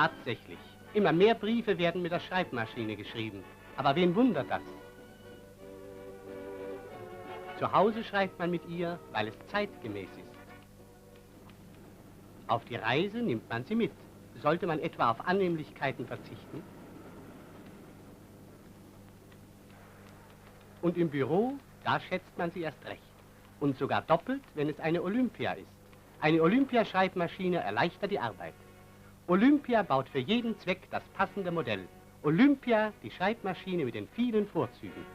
Tatsächlich. Immer mehr Briefe werden mit der Schreibmaschine geschrieben. Aber wen wundert das? Zu Hause schreibt man mit ihr, weil es zeitgemäß ist. Auf die Reise nimmt man sie mit. Sollte man etwa auf Annehmlichkeiten verzichten? Und im Büro, da schätzt man sie erst recht. Und sogar doppelt, wenn es eine Olympia ist. Eine Olympia-Schreibmaschine erleichtert die Arbeit. Olympia baut für jeden Zweck das passende Modell. Olympia, die Schreibmaschine mit den vielen Vorzügen.